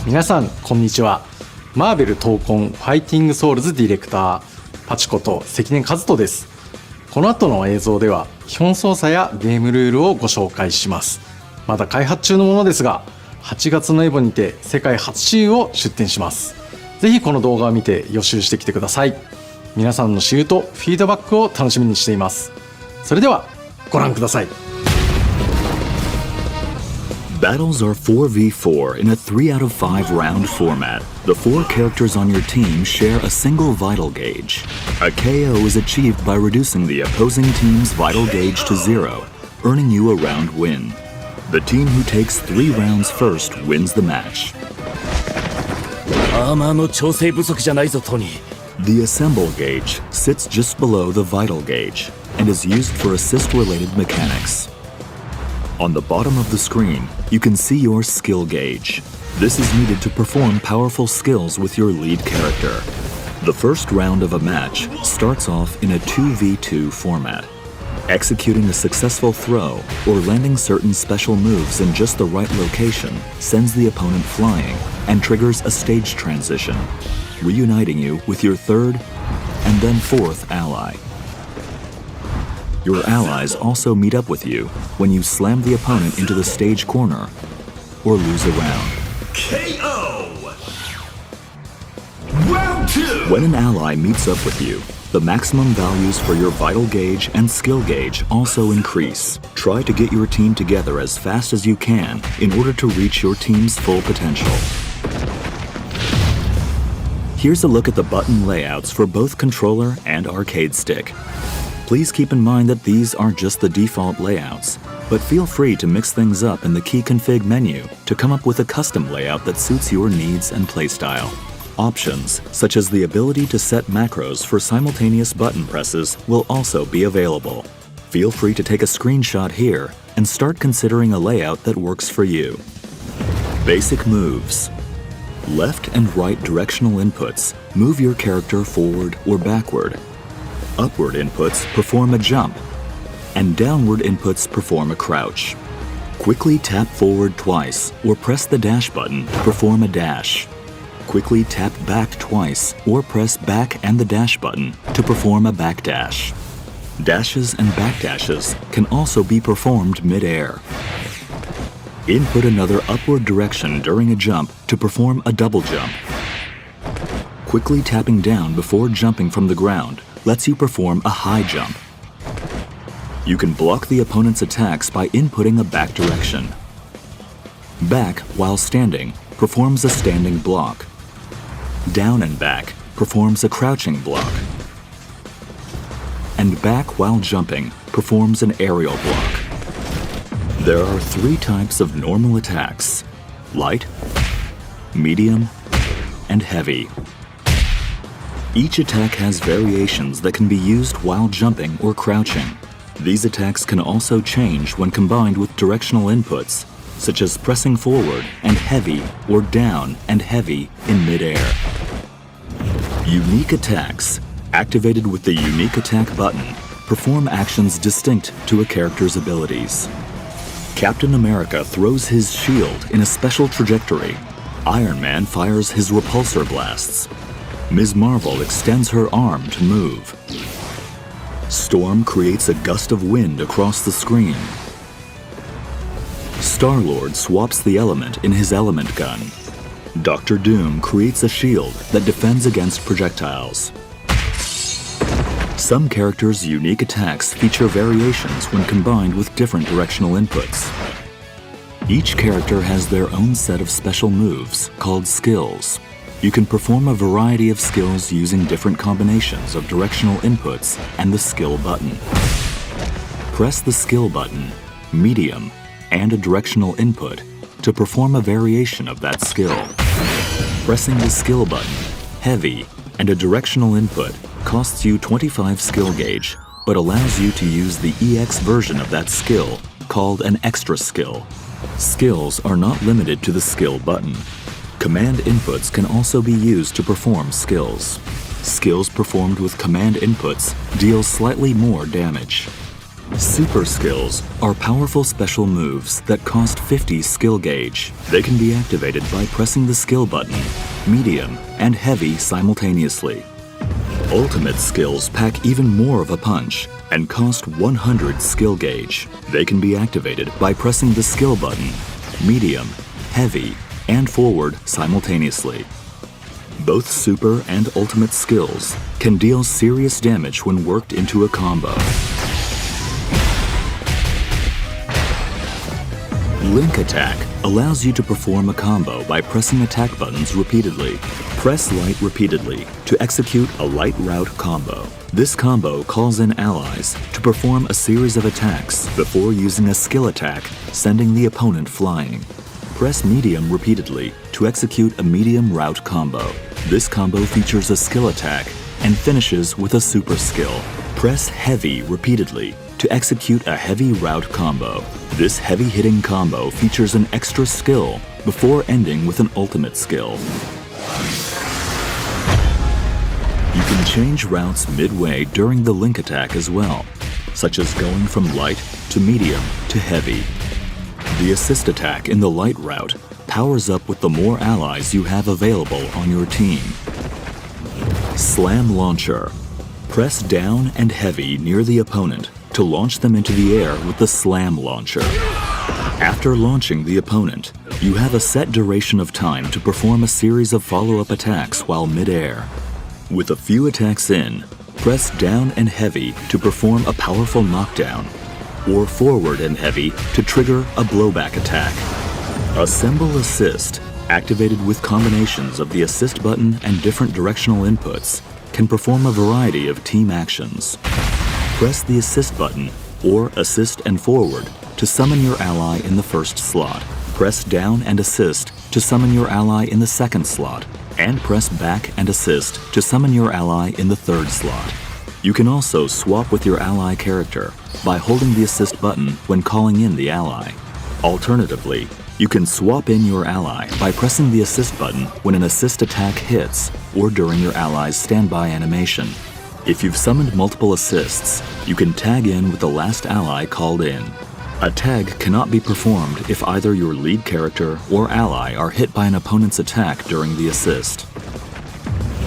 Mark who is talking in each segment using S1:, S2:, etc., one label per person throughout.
S1: 皆さんこんにちは。マーベルトーコンファイティングソウルズディレクターパチこと関根和人です。この後の映像では基本操作やゲームルールをご紹介します。まだ開発中のものですが、8月のエボにて世界初私有を出展します。ぜひこの動画を見て予習してきてください。皆さんの私有とフィードバックを楽しみにしています。それではご覧ください。
S2: Battles are 4v4 in a 3 out of 5 round format. The 4 characters on your team share a single vital gauge. A KO is achieved by reducing the opposing team's vital gauge to 0, earning you a round win. The team who takes 3 rounds first wins the match.
S3: アーマーの調整不足じゃないぞ、トニー。
S2: The assemble gauge sits just below the vital gauge and is used for assist-related mechanics. On the bottom of the screen, you can see your skill gauge. This is needed to perform powerful skills with your lead character. The first round of a match starts off in a 2v2 format. Executing a successful throw or landing certain special moves in just the right location sends the opponent flying and triggers a stage transition, reuniting you with your third and then fourth ally. Your allies also meet up with you when you slam the opponent into the stage corner or lose a round.
S4: KO! Round 2!
S2: When an ally meets up with you, the maximum values for your vital gauge and skill gauge also increase. Try to get your team together as fast as you can in order to reach your team's full potential. Here's a look at the button layouts for both controller and arcade stick. Please keep in mind that these are just the default layouts, but feel free to mix things up in the key config menu to come up with a custom layout that suits your needs and playstyle. Options, such as the ability to set macros for simultaneous button presses, will also be available. Feel free to take a screenshot here and start considering a layout that works for you. Basic moves. Left and right directional inputs move your character forward or backward. Upward inputs perform a jump, and downward inputs perform a crouch. Quickly tap forward twice or press the dash button to perform a dash. Quickly tap back twice or press back and the dash button to perform a back dash. Dashes and back dashes can also be performed mid-air. Input another upward direction during a jump to perform a double jump. Quickly tapping down before jumping from the ground lets you perform a high jump. You can block the opponent's attacks by inputting a back direction. Back while standing performs a standing block. Down and back performs a crouching block. And back while jumping performs an aerial block. There are 3 types of normal attacks: light, medium, and heavy. Each attack has variations that can be used while jumping or crouching. These attacks can also change when combined with directional inputs, such as pressing forward and heavy or down and heavy in mid-air. Unique attacks, activated with the unique attack button, perform actions distinct to a character's abilities. Captain America throws his shield in a special trajectory. Iron Man fires his repulsor blasts. Ms. Marvel extends her arm to move. Storm creates a gust of wind across the screen. Star-Lord swaps the element in his element gun. Doctor Doom creates a shield that defends against projectiles. Some characters' unique attacks feature variations when combined with different directional inputs. Each character has their own set of special moves called skills. You can perform a variety of skills using different combinations of directional inputs and the skill button. Press the skill button, medium, and a directional input to perform a variation of that skill. Pressing the skill button, heavy, and a directional input costs you 25 skill gauge, but allows you to use the EX version of that skill, called an extra skill. Skills are not limited to the skill button. Command inputs can also be used to perform skills. Skills performed with command inputs deal slightly more damage. Super skills are powerful special moves that cost 50 skill gauge. They can be activated by pressing the skill button, medium, and heavy simultaneously. Ultimate skills pack even more of a punch and cost 100 skill gauge. They can be activated by pressing the skill button, medium, heavy, and forward simultaneously. Both super and ultimate skills can deal serious damage when worked into a combo. Link attack allows you to perform a combo by pressing attack buttons repeatedly. Press light repeatedly to execute a light route combo. This combo calls in allies to perform a series of attacks before using a skill attack, sending the opponent flying. Press medium repeatedly to execute a medium route combo. This combo features a skill attack and finishes with a super skill. Press heavy repeatedly to execute a heavy route combo. This heavy-hitting combo features an extra skill before ending with an ultimate skill. You can change routes midway during the link attack as well, such as going from light to medium to heavy. The assist attack in the light route powers up with the more allies you have available on your team. Slam launcher. Press down and heavy near the opponent to launch them into the air with the slam launcher. After launching the opponent, you have a set duration of time to perform a series of follow-up attacks while mid-air. With a few attacks in, press down and heavy to perform a powerful knockdown, or forward and heavy to trigger a blowback attack. Assemble assist, activated with combinations of the assist button and different directional inputs, can perform a variety of team actions. Press the assist button, or assist and forward, to summon your ally in the first slot. Press down and assist to summon your ally in the second slot, and press back and assist to summon your ally in the third slot. You can also swap with your ally character by holding the assist button when calling in the ally. Alternatively, you can swap in your ally by pressing the assist button when an assist attack hits or during your ally's standby animation. If you've summoned multiple assists, you can tag in with the last ally called in. A tag cannot be performed if either your lead character or ally are hit by an opponent's attack during the assist.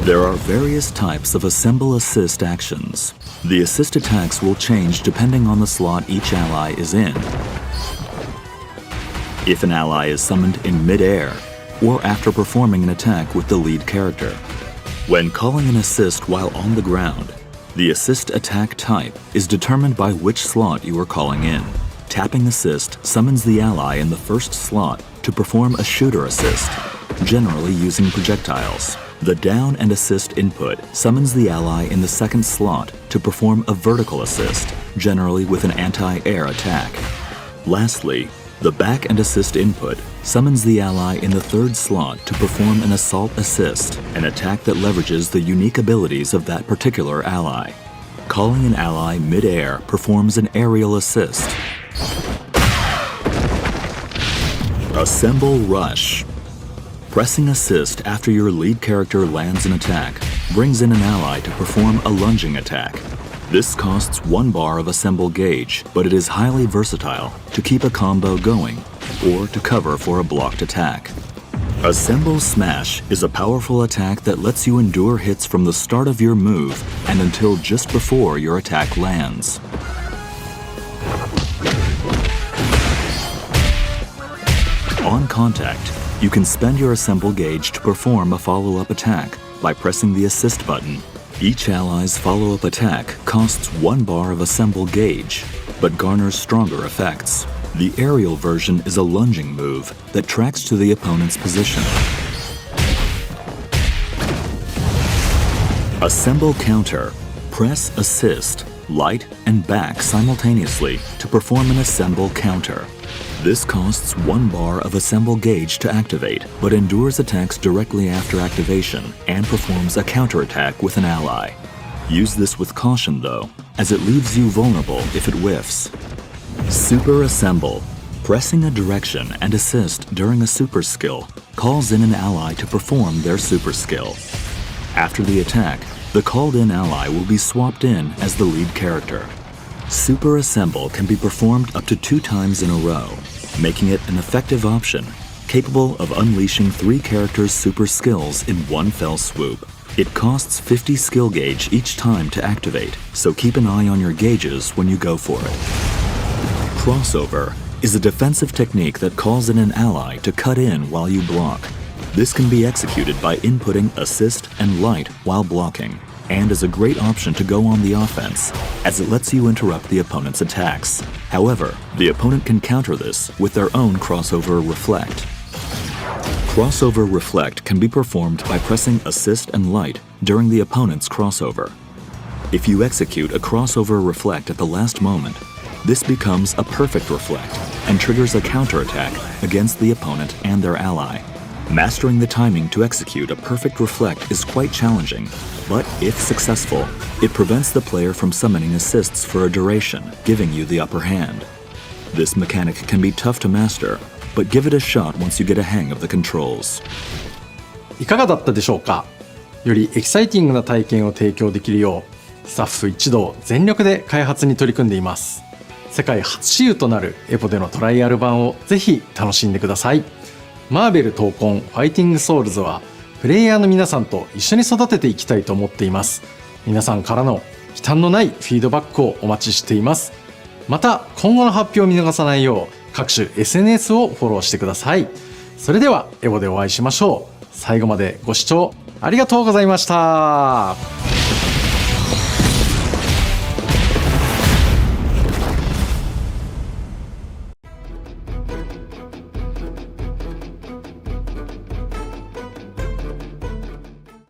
S2: There are various types of assemble assist actions. The assist attacks will change depending on the slot each ally is in. If an ally is summoned in mid-air, or after performing an attack with the lead character. When calling an assist while on the ground, the assist attack type is determined by which slot you are calling in. Tapping assist summons the ally in the first slot to perform a shooter assist, generally using projectiles. The down and assist input summons the ally in the second slot to perform a vertical assist, generally with an anti-air attack. Lastly, the back and assist input summons the ally in the third slot to perform an assault assist, an attack that leverages the unique abilities of that particular ally. Calling an ally mid-air performs an aerial assist. Assemble rush. Pressing assist after your lead character lands an attack brings in an ally to perform a lunging attack. This costs 1 bar of assemble gauge, but it is highly versatile to keep a combo going or to cover for a blocked attack. Assemble smash is a powerful attack that lets you endure hits from the start of your move and until just before your attack lands. On contact, you can spend your assemble gauge to perform a follow-up attack by pressing the assist button. Each ally's follow-up attack costs 1 bar of assemble gauge, but garners stronger effects. The aerial version is a lunging move that tracks to the opponent's position. Assemble counter. Press assist, light, and back simultaneously to perform an assemble counter. This costs 1 bar of assemble gauge to activate, but endures attacks directly after activation and performs a counterattack with an ally. Use this with caution though, as it leaves you vulnerable if it whiffs. Super assemble. Pressing a direction and assist during a super skill calls in an ally to perform their super skill. After the attack, The called-in ally will be swapped in as the lead character. Super Assemble can be performed up to 2 times in a row, making it an effective option, capable of unleashing 3 characters' super skills in one fell swoop. It costs 50 skill gauge each time to activate, so keep an eye on your gauges when you go for it. Crossover is a defensive technique that calls in an ally to cut in while you block. This can be executed by inputting assist and light while blocking, and is a great option to go on the offense, as it lets you interrupt the opponent's attacks. However, the opponent can counter this with their own Crossover Reflect. Crossover Reflect can be performed by pressing assist and light during the opponent's crossover. If you execute a Crossover Reflect at the last moment, this becomes a perfect reflect and triggers a counterattack against the opponent and their ally. Mastering the timing to execute a perfect reflect is quite challenging, but if successful, it prevents the player from summoning assists for a duration, giving you the upper hand. This mechanic can be tough to master, but give it a shot once you get a hang of the controls.
S1: いかがだったでしょうか。よりエキサイティングな体験を提供できるよう、スタッフ一同全力で開発に取り組んでいます。世界初私有となるエポでのトライアル版をぜひ楽しんでください。マーベル闘魂ファイティングソウルズはプレイヤーの皆さんと一緒に育てていきたいと思っています。皆さんからの忌憚のないフィードバックをお待ちしています。また今後の発表を見逃さないよう各種 SNS をフォローしてください。それではエボでお会いしましょう。最後までご視聴ありがとうございました。